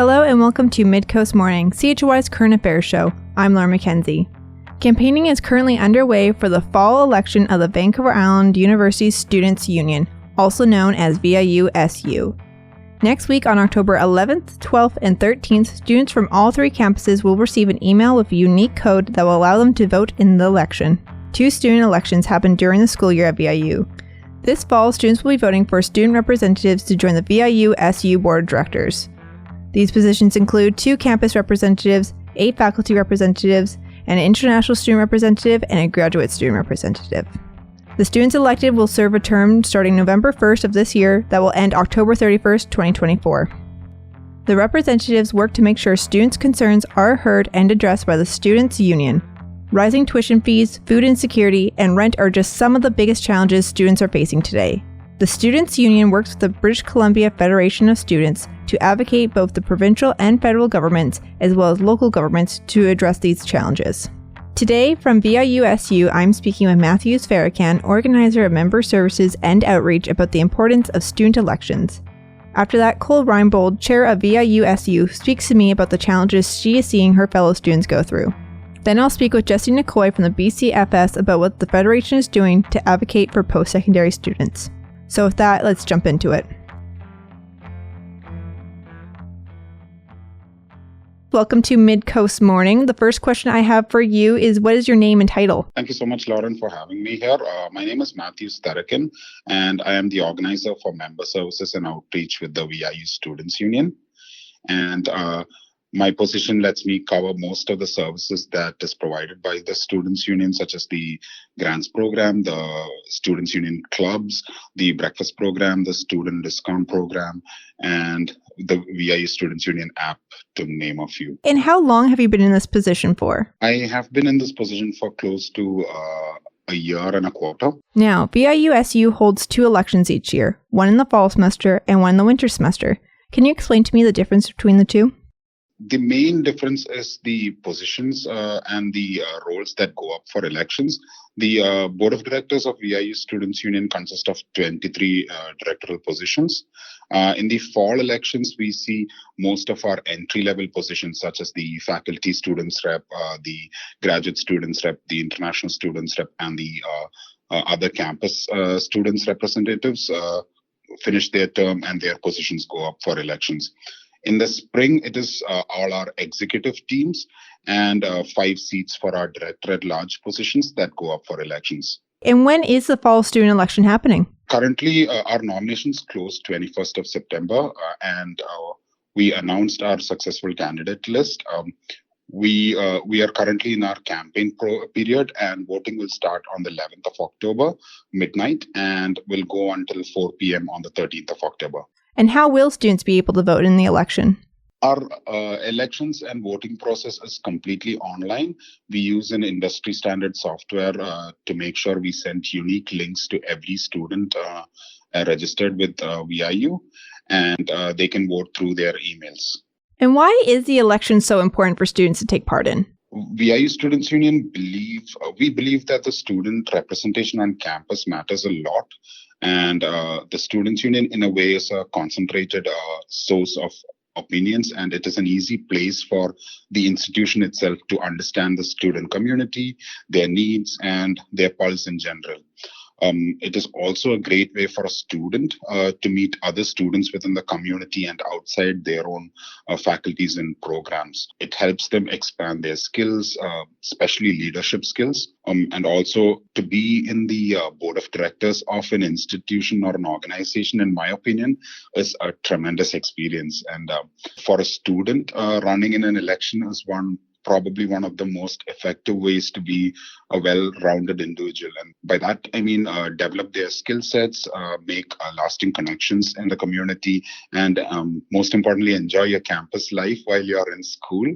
Hello and welcome to Midcoast Morning, CHLY's current affairs show. I'm Lauryn Mackenzie. Campaigning is currently underway for the fall election of the Vancouver Island University Students' Union, also known as VIUSU. Next week on October 11th, 12th, and 13th, students from all three campuses will receive an email with a unique code that will allow them to vote in the election. 2 student elections happen during the school year at VIU. This fall, students will be voting for student representatives to join the VIUSU Board of Directors. These positions include 2 campus representatives, 8 faculty representatives, an international student representative, and a graduate student representative. The students elected will serve a term starting November 1st of this year that will end October 31st, 2024. The representatives work to make sure students' concerns are heard and addressed by the Students' Union. Rising tuition fees, food insecurity, and rent are just some of the biggest challenges students are facing today. The Students' Union works with the British Columbia Federation of Students to advocate both the provincial and federal governments as well as local governments to address these challenges. Today, from VIUSU, I'm speaking with Matthews Farrakhan, organizer of member services and outreach, about the importance of student elections. After that, Cole Reinbold, chair of VIUSU, speaks to me about the challenges she is seeing her fellow students go through. Then I'll speak with Jesse McCoy from the BCFS about what the Federation is doing to advocate for post-secondary students. So with that, let's jump into it. Welcome to Midcoast Morning. The first question I have for you is, what is your name and title? Thank you so much, Lauryn, for having me here. My name is Matthews Farrakhan, and I am the organizer for member services and outreach with the VIU Students' Union. And my position lets me cover most of the services that is provided by the Students' Union, such as the grants program, the Students' Union clubs, the breakfast program, the student discount program, and the VIU Students' Union app, to name a few. And how long have you been in this position for? I have been in this position for close to a year and a quarter. Now, VIUSU holds 2 elections each year, one in the fall semester and one in the winter semester. Can you explain to me the difference between the 2? The main difference is the positions and the roles that go up for elections. The Board of Directors of VIU Students' Union consists of 23 directorial positions. In the fall elections, we see most of our entry-level positions, such as the faculty students rep, the graduate students rep, the international students rep, and the other campus students representatives finish their term and their positions go up for elections. In the spring, it is all our executive teams and 5 seats for our director at large positions that go up for elections. And when is the fall student election happening? Currently, our nominations close 21st of September, and we announced our successful candidate list. We are currently in our campaign period, and voting will start on the 11th of October, midnight, and will go until 4 p.m. on the 13th of October. And how will students be able to vote in the election? Our elections and voting process is completely online. We use an industry standard software to make sure we send unique links to every student registered with VIU, and they can vote through their emails. And why is the election so important for students to take part in? VIU Students' Union believe that the student representation on campus matters a lot. And the Students' Union, in a way, is a concentrated source of opinions, and it is an easy place for the institution itself to understand the student community, their needs, and their pulse in general. It is also a great way for a student to meet other students within the community and outside their own faculties and programs. It helps them expand their skills, especially leadership skills, and also to be in the board of directors of an institution or an organization, in my opinion, is a tremendous experience. And for a student, running in an election is probably one of the most effective ways to be a well-rounded individual. And by that, I mean develop their skill sets, make lasting connections in the community, and most importantly, enjoy your campus life while you're in school.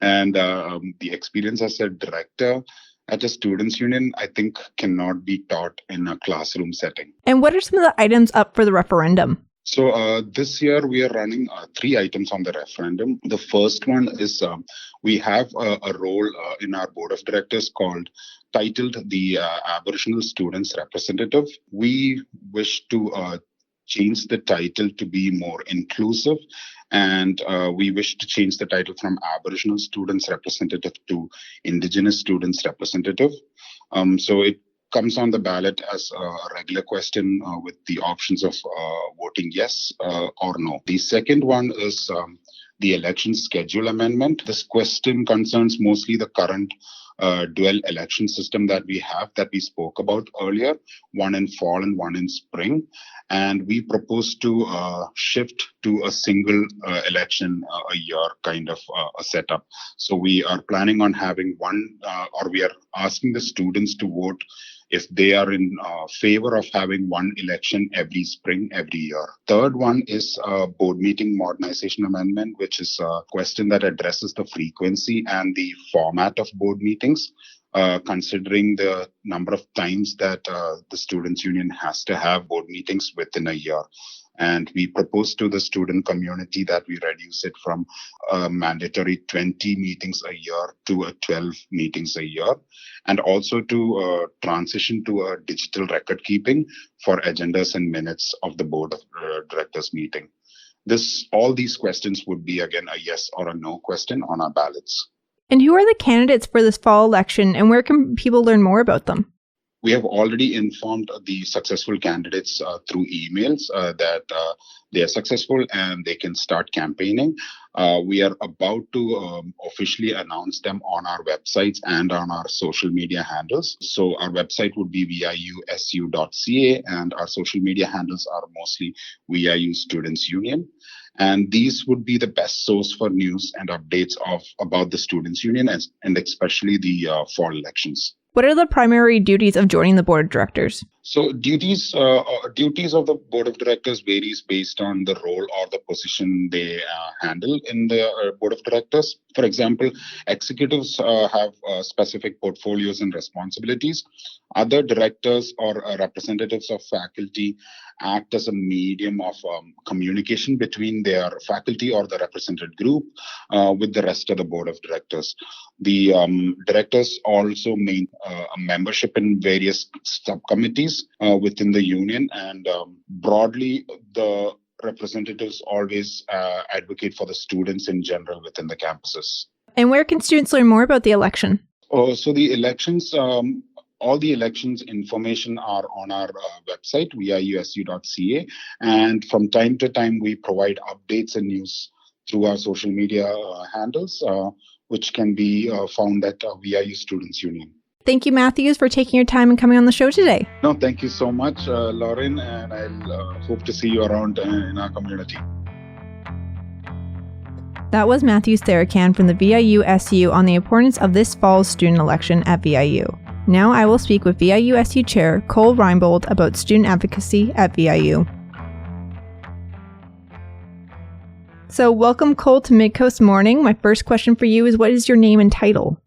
And the experience as a director at a students' union, I think, cannot be taught in a classroom setting. And what are some of the items up for the referendum? So this year we are running 3 items on the referendum. The first one is we have a role in our board of directors titled the Aboriginal Students Representative. We wish to changed the title to be more inclusive, and we wish to change the title from Aboriginal Students Representative to Indigenous Students Representative. So it comes on the ballot as a regular question with the options of voting yes or no. The second one is the election schedule amendment. This question concerns mostly the current dual election system that we have, that we spoke about earlier, one in fall and one in spring. And we propose to shift to a single election a year kind of a setup. So we are planning on having one, or we are asking the students to vote if they are in favor of having one election every spring, every year. Third one is board meeting modernization amendment, which is a question that addresses the frequency and the format of board meetings, considering the number of times that the Students' Union has to have board meetings within a year. And we propose to the student community that we reduce it from a mandatory 20 meetings a year to 12 meetings a year, and also to transition to a digital record keeping for agendas and minutes of the board of directors meeting. All these questions would be, again, a yes or a no question on our ballots. And who are the candidates for this fall election, and where can people learn more about them? We have already informed the successful candidates through emails that they are successful and they can start campaigning. We are about to officially announce them on our websites and on our social media handles. So our website would be VIUSU.ca, and our social media handles are mostly VIU Students Union. And these would be the best source for news and updates about the Students' Union and especially the fall elections. What are the primary duties of joining the board of directors? So duties of the board of directors varies based on the role or the position they handle in the board of directors. For example, executives have specific portfolios and responsibilities. Other directors or representatives of faculty act as a medium of communication between their faculty or the represented group with the rest of the board of directors. The directors also maintain a membership in various subcommittees within the union, and broadly, the representatives always advocate for the students in general within the campuses. And where can students learn more about the election? So the elections, all the elections information are on our website, viusu.ca, and from time to time we provide updates and news through our social media handles, which can be found at VIU Students Union. Thank you, Matthews, for taking your time and coming on the show today. No, thank you so much, Lauryn, and I'll hope to see you around in our community. That was Matthews Therakan from the VIUSU on the importance of this fall's student election at VIU. Now I will speak with VIUSU Chair Cole Reinbold about student advocacy at VIU. So welcome, Cole, to Midcoast Morning. My first question for you is, what is your name and title?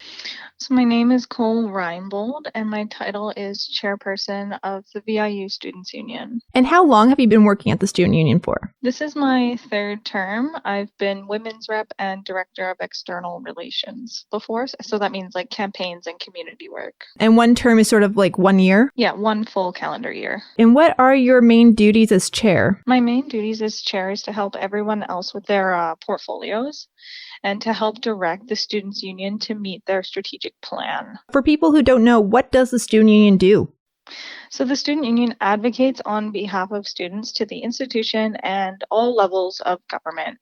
So my name is Cole Reinbold, and my title is Chairperson of the VIU Students Union. And how long have you been working at the Student Union for? This is my third term. I've been Women's Rep and Director of External Relations before, so that means like campaigns and community work. And one term is sort of like 1 year? Yeah, one full calendar year. And what are your main duties as chair? My main duties as chair is to help everyone else with their portfolios, and to help direct the Students' Union to meet their strategic plan. For people who don't know, what does the Student Union do? So the Student Union advocates on behalf of students to the institution and all levels of government.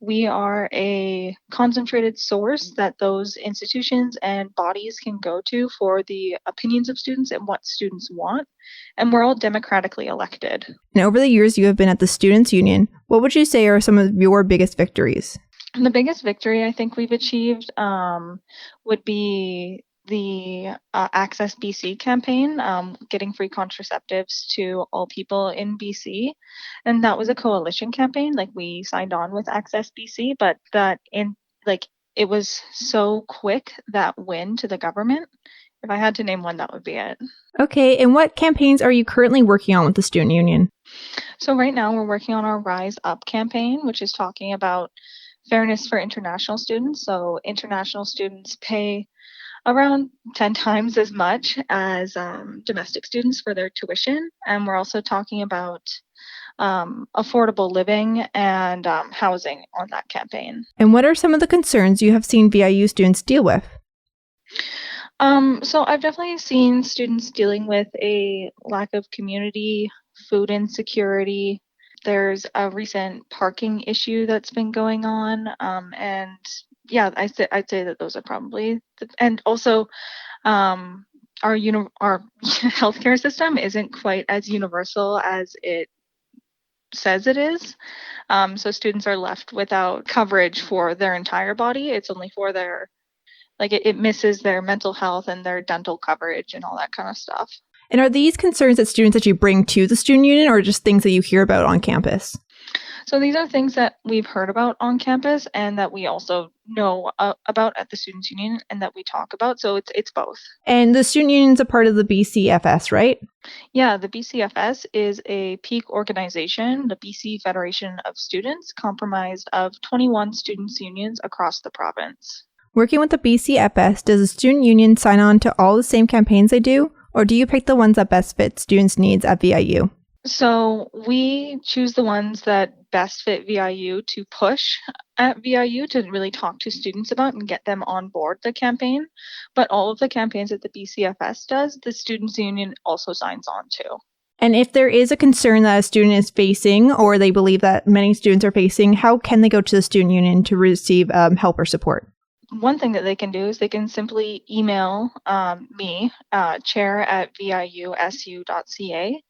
We are a concentrated source that those institutions and bodies can go to for the opinions of students and what students want. And we're all democratically elected. And over the years you have been at the Students' Union, what would you say are some of your biggest victories? And the biggest victory I think we've achieved would be the Access BC campaign, getting free contraceptives to all people in BC. And that was a coalition campaign. Like, we signed on with Access BC, but it was so quick, that win to the government. If I had to name one, that would be it. Okay, and what campaigns are you currently working on with the Student Union? So right now we're working on our Rise Up campaign, which is talking about fairness for international students. So international students pay around 10 times as much as domestic students for their tuition. And we're also talking about affordable living and housing on that campaign. And what are some of the concerns you have seen VIU students deal with? So I've definitely seen students dealing with a lack of community, food insecurity. There's a recent parking issue that's been going on, and yeah, I'd say that those are probably, and also our healthcare system isn't quite as universal as it says it is. So students are left without coverage for their entire body. It's only for their, it misses their mental health and their dental coverage and all that kind of stuff. And are these concerns that students that you bring to the student union or just things that you hear about on campus? So these are things that we've heard about on campus and that we also know about at the Students' Union and that we talk about. So it's both. And the student union is a part of the BCFS, right? Yeah, the BCFS is a peak organization, the BC Federation of Students, comprised of 21 students' unions across the province. Working with the BCFS, does the student union sign on to all the same campaigns they do, or do you pick the ones that best fit students' needs at VIU? So we choose the ones that best fit VIU to push at VIU to really talk to students about and get them on board the campaign. But all of the campaigns that the BCFS does, the Students' Union also signs on to. And if there is a concern that a student is facing or they believe that many students are facing, how can they go to the student union to receive help or support? One thing that they can do is they can simply email me, chair@viusu.ca,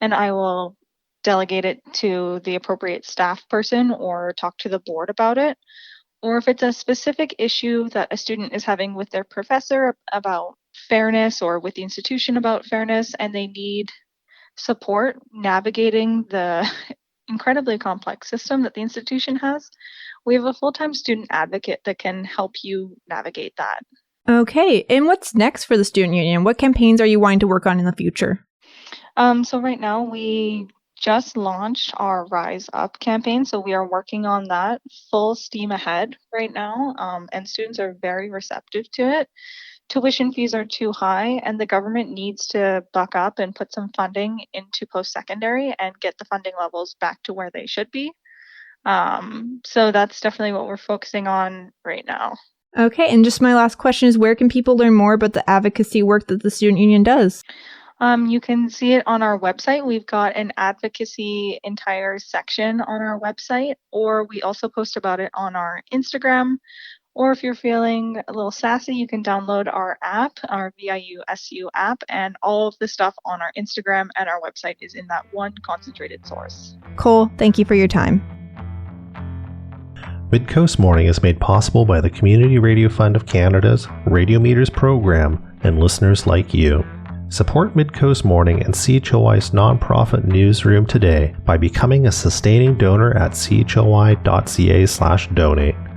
and I will delegate it to the appropriate staff person or talk to the board about it. Or if it's a specific issue that a student is having with their professor about fairness or with the institution about fairness and they need support navigating the incredibly complex system that the institution has, we have a full-time student advocate that can help you navigate that. Okay, and what's next for the student union? What campaigns are you wanting to work on in the future? So right now we just launched our Rise Up campaign, so we are working on that full steam ahead right now, and students are very receptive to it. Tuition fees are too high, and the government needs to buck up and put some funding into post-secondary and get the funding levels back to where they should be. So that's definitely what we're focusing on right now. Okay, and just my last question is, where can people learn more about the advocacy work that the student union does? You can see it on our website. We've got an advocacy entire section on our website, or we also post about it on our Instagram. Or if you're feeling a little sassy, you can download our app, our VIUSU app, and all of the stuff on our Instagram and our website is in that one concentrated source. Cole, thank you for your time. Midcoast Morning is made possible by the Community Radio Fund of Canada's Radio Meters program and listeners like you. Support Midcoast Morning and CHLY's nonprofit newsroom today by becoming a sustaining donor at chly.ca/donate.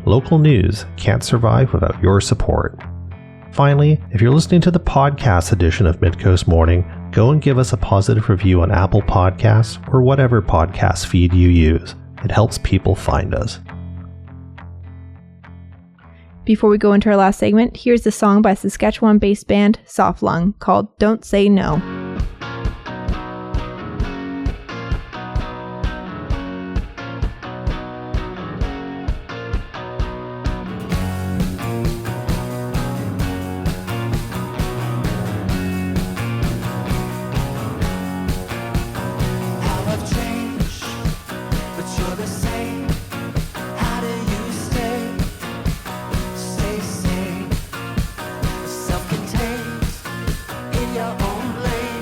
Local news can't survive without your support. Finally, if you're listening to the podcast edition of Midcoast Morning, go and give us a positive review on Apple Podcasts or whatever podcast feed you use. It helps people find us. Before we go into our last segment, here's the song by Saskatchewan-based band Soft Lung called Don't Say No. Self-contained in your own blade.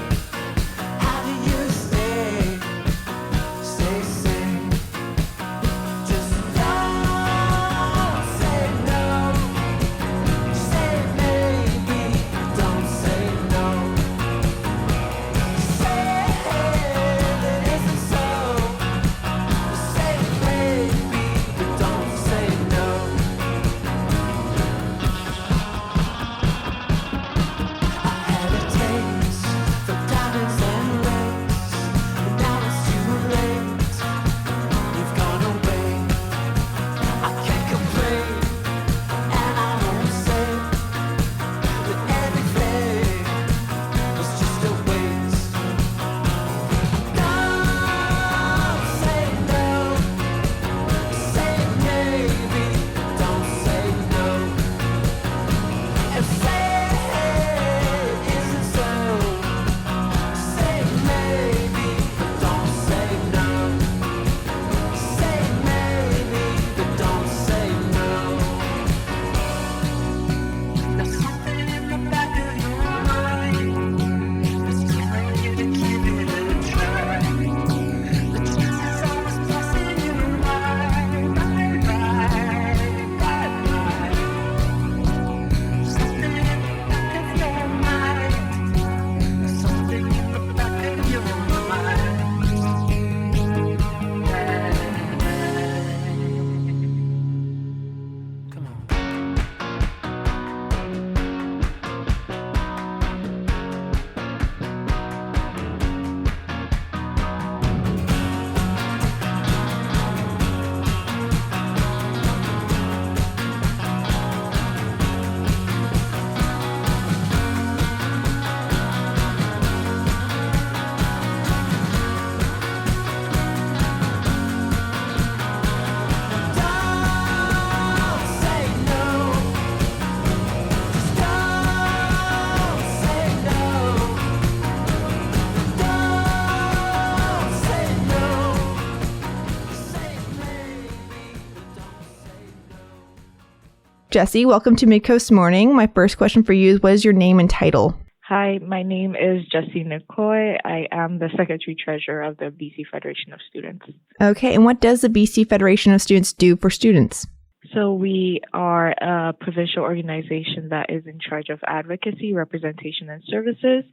Jessie, welcome to Midcoast Morning. My first question for you is, what is your name and title? Hi, my name is Jessie Nicoy. I am the Secretary-Treasurer of the BC Federation of Students. Okay, and what does the BC Federation of Students do for students? So we are a provincial organization that is in charge of advocacy, representation, and services.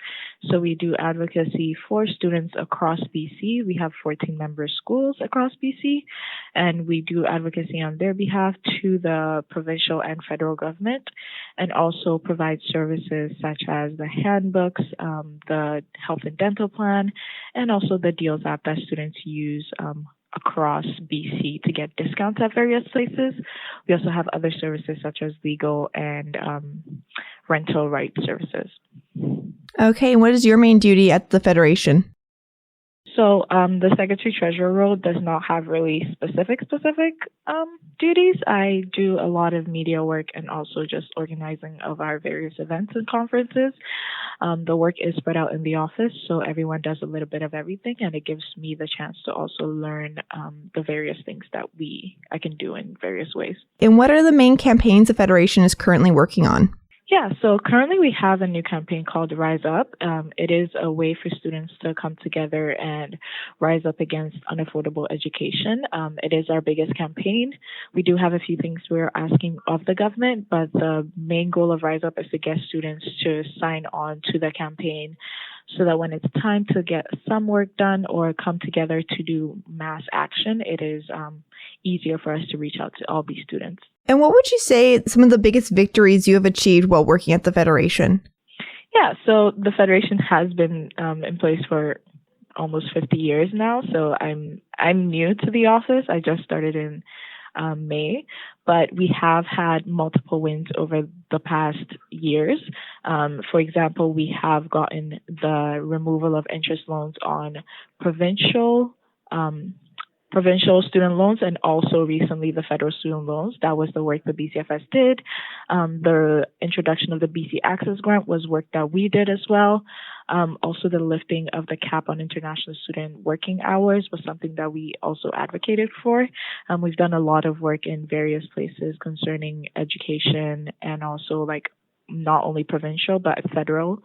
So we do advocacy for students across BC. We have 14 member schools across BC, and we do advocacy on their behalf to the provincial and federal government, and also provide services such as the handbooks, the health and dental plan, and also the Deals app that students use across BC to get discounts at various places. We also have other services such as legal and rental rights services. Okay, and what is your main duty at the Federation? So the Secretary-Treasurer role does not have really specific duties. I do a lot of media work and also just organizing of our various events and conferences. The work is spread out in the office, so everyone does a little bit of everything, and it gives me the chance to also learn the various things that I can do in various ways. And what are the main campaigns the Federation is currently working on? Yeah, so currently we have a new campaign called Rise Up. It is a way for students to come together and rise up against unaffordable education. It is our biggest campaign. We do have a few things we're asking of the government, but the main goal of Rise Up is to get students to sign on to the campaign so that when it's time to get some work done or come together to do mass action, it is easier for us to reach out to all these students. And what would you say some of the biggest victories you have achieved while working at the Federation? Yeah, so the Federation has been in place for almost 50 years now. So I'm new to the office. I just started in May, but we have had multiple wins over the past years. For example, we have gotten the removal of interest loans on provincial student loans, and also recently the federal student loans. That was the work the BCFS did. The introduction of the BC Access Grant was work that we did as well. Also, the lifting of the cap on international student working hours was something that we also advocated for. We've done a lot of work in various places concerning education and also not only provincial but federal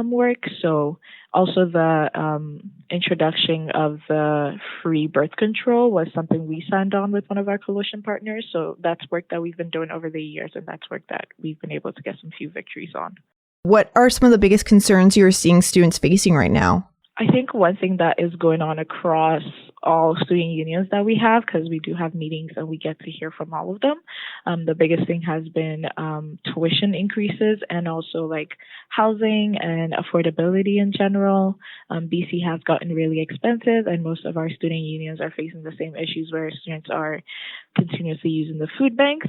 work. So also the introduction of the free birth control was something we signed on with one of our coalition partners. So that's work that we've been doing over the years, and that's work that we've been able to get some few victories on. What are some of the biggest concerns you're seeing students facing right now? I think one thing that is going on across all student unions that we have, because we do have meetings and we get to hear from all of them, the biggest thing has been tuition increases and also housing and affordability in general. BC has gotten really expensive, and most of our student unions are facing the same issues where students are continuously using the food banks,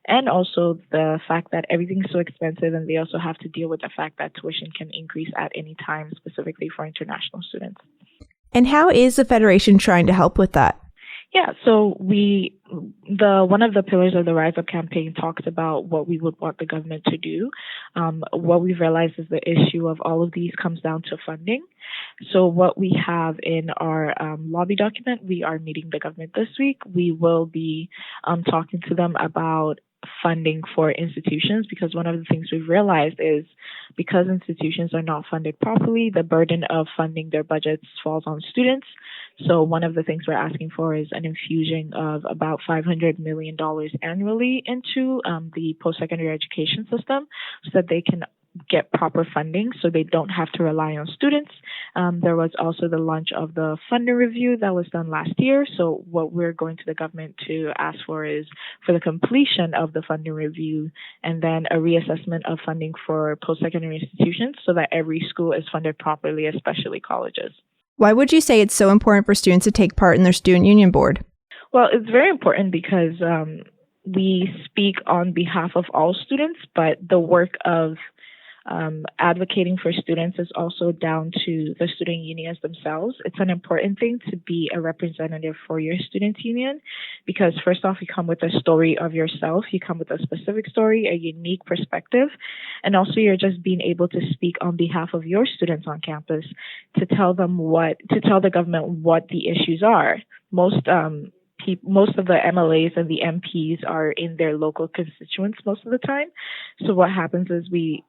and also the fact that everything's so expensive, and they also have to deal with the fact that tuition can increase at any time, specifically for international students. And how is the Federation trying to help with that? Yeah, so one of the pillars of the Rise Up campaign talks about what we would want the government to do. What we've realized is the issue of all of these comes down to funding. So what we have in our lobby document, we are meeting the government this week. We will be talking to them about funding for institutions, because one of the things we've realized is because institutions are not funded properly, the burden of funding their budgets falls on students. So one of the things we're asking for is an infusion of about $500 million annually into the post-secondary education system so that they can get proper funding so they don't have to rely on students. There was also the launch of the funding review that was done last year. So what we're going to the government to ask for is for the completion of the funding review and then a reassessment of funding for post-secondary institutions so that every school is funded properly, especially colleges. Why would you say it's so important for students to take part in their student union board? Well, it's very important because we speak on behalf of all students, but the work of advocating for students is also down to the student unions themselves. It's an important thing to be a representative for your student union because first off, you come with a story of yourself. You come with a specific story, a unique perspective, and also you're just being able to speak on behalf of your students on campus to tell the government what the issues are. Most most of the MLAs and the MPs are in their local constituents most of the time. So what happens is we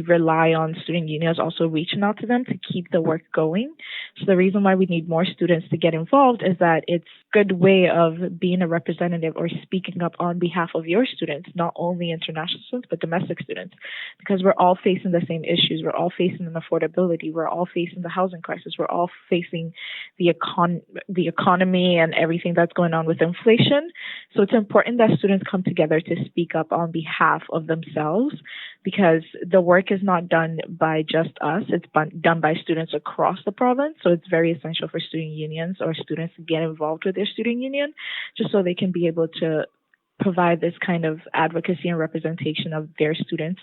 rely on student unions also reaching out to them to keep the work going. So the reason why we need more students to get involved is that it's a good way of being a representative or speaking up on behalf of your students, not only international students, but domestic students, because we're all facing the same issues. We're all facing an affordability. We're all facing the housing crisis. We're all facing the economy and everything that's going on with inflation. So it's important that students come together to speak up on behalf of themselves, because the work is not done by just us. It's done by students across the province. So it's very essential for student unions or students to get involved with their student union, just so they can be able to provide this kind of advocacy and representation of their students.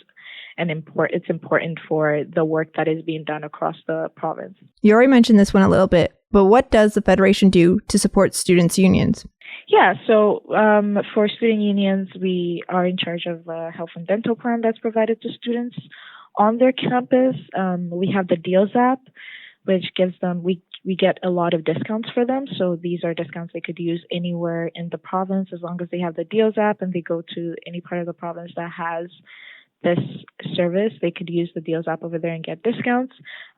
And it's important for the work that is being done across the province. You already mentioned this one a little bit, but what does the Federation do to support students' unions? Yeah, so for student unions, we are in charge of a health and dental plan that's provided to students on their campus. We have the Deals app, which gives them, we get a lot of discounts for them. So these are discounts they could use anywhere in the province as long as they have the Deals app and they go to any part of the province that has this service. They could use the Deals app over there and get discounts.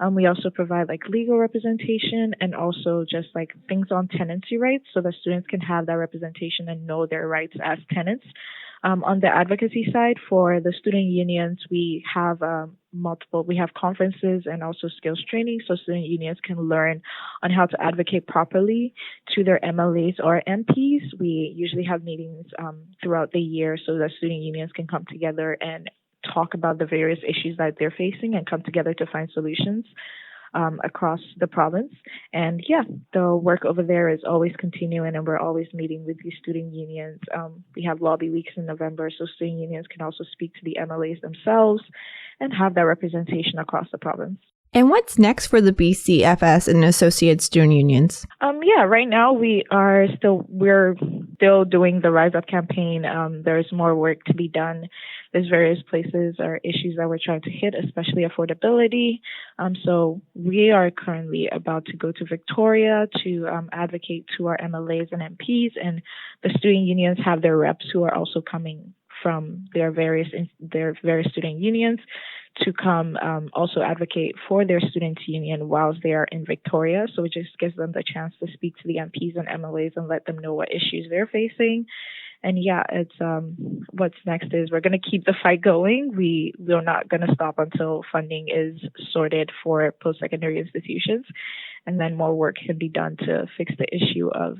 We also provide like legal representation and also just like things on tenancy rights so that students can have that representation and know their rights as tenants. On the advocacy side, for the student unions, we have we have conferences and also skills training so student unions can learn on how to advocate properly to their MLAs or MPs. We usually have meetings throughout the year so that student unions can come together and talk about the various issues that they're facing and come together to find solutions across the province. And yeah, the work over there is always continuing and we're always meeting with these student unions. We have lobby weeks in November, so student unions can also speak to the MLAs themselves and have that representation across the province. And what's next for the BCFS and associated student unions? Right now we're still doing the Rise Up campaign. There's more work to be done. There's various places or issues that we're trying to hit, especially affordability. So we are currently about to go to Victoria to advocate to our MLAs and MPs, and the student unions have their reps who are also coming from their various student unions to come also advocate for their students' union whilst they are in Victoria. So it just gives them the chance to speak to the MPs and MLAs and let them know what issues they're facing. And yeah, it's what's next is we're going to keep the fight going. We're not going to stop until funding is sorted for post-secondary institutions. And then more work can be done to fix the issue of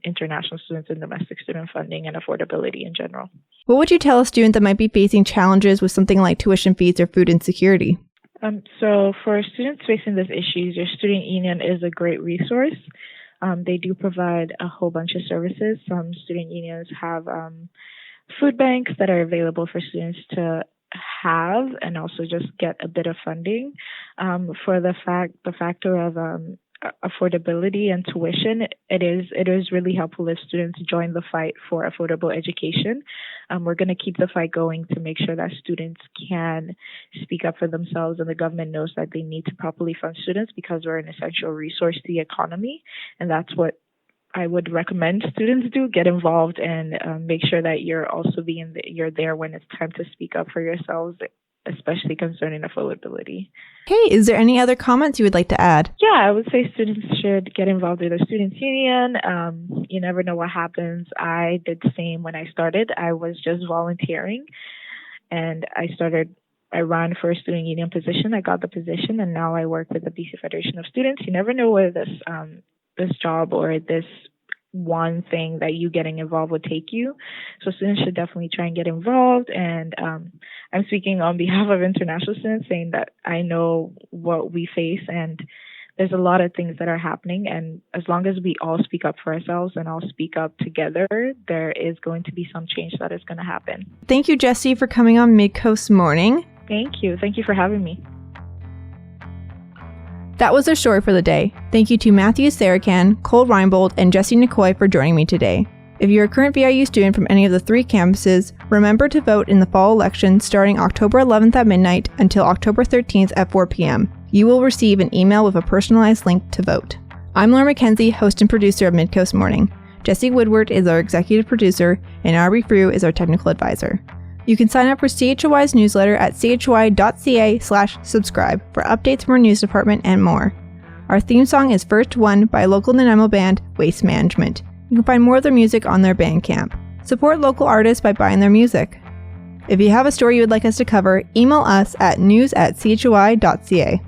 international students and domestic student funding and affordability in general. What would you tell a student that might be facing challenges with something like tuition fees or food insecurity? So for students facing these issues, your student union is a great resource. They do provide a whole bunch of services. Some student unions have food banks that are available for students to have and also just get a bit of funding. For the factor of affordability and tuition, it is really helpful if students join the fight for affordable education. We're going to keep the fight going to make sure that students can speak up for themselves and the government knows that they need to properly fund students because we're an essential resource to the economy. And that's what I would recommend students do. Get involved and make sure that you're also you're there when it's time to speak up for yourselves, especially concerning affordability. Hey, is there any other comments you would like to add? Yeah, I would say students should get involved with a students' union. You never know what happens. I did the same when I started. I was just volunteering and I ran for a student union position. I got the position and now I work with the BC Federation of Students. You never know where this job or this one thing that you getting involved would take you. So students should definitely try and get involved. And I'm speaking on behalf of international students saying that I know what we face and there's a lot of things that are happening. And as long as we all speak up for ourselves and all speak up together, there is going to be some change that is going to happen. Thank you, Jessie, for coming on Midcoast Morning. Thank you. Thank you for having me. That was our story for the day. Thank you to Matthew Sarakan, Cole Reinbold, and Jessie Nicoy for joining me today. If you're a current VIU student from any of the 3 campuses, remember to vote in the fall election starting October 11th at midnight until October 13th at 4 p.m. You will receive an email with a personalized link to vote. I'm Lauryn Mackenzie, host and producer of Midcoast Morning. Jesse Woodward is our executive producer, and Aubrey Frew is our technical advisor. You can sign up for CHLY's newsletter at chly.ca/subscribe for updates from our news department and more. Our theme song is First One by local Nanaimo band Waste Management. You can find more of their music on their Bandcamp. Support local artists by buying their music. If you have a story you would like us to cover, email us at news@chly.ca.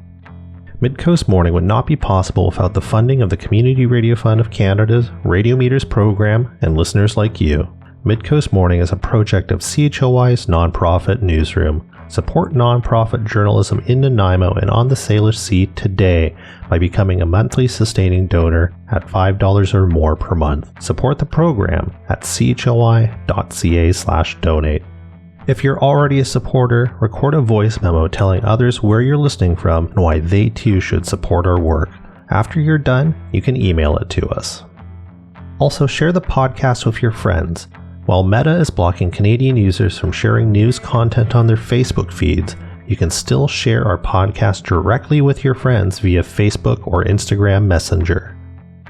Midcoast Morning would not be possible without the funding of the Community Radio Fund of Canada's Radio Meters program and listeners like you. Midcoast Morning is a project of CHLY's nonprofit newsroom. Support nonprofit journalism in Nanaimo and on the Salish Sea today by becoming a monthly sustaining donor at $5 or more per month. Support the program at chly.ca/donate. If you're already a supporter, record a voice memo telling others where you're listening from and why they too should support our work. After you're done, you can email it to us. Also, share the podcast with your friends. While Meta is blocking Canadian users from sharing news content on their Facebook feeds, you can still share our podcast directly with your friends via Facebook or Instagram Messenger.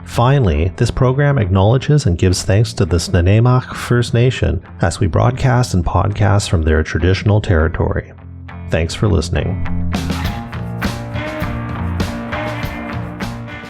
Finally, this program acknowledges and gives thanks to the Snuneymuxw First Nation as we broadcast and podcast from their traditional territory. Thanks for listening.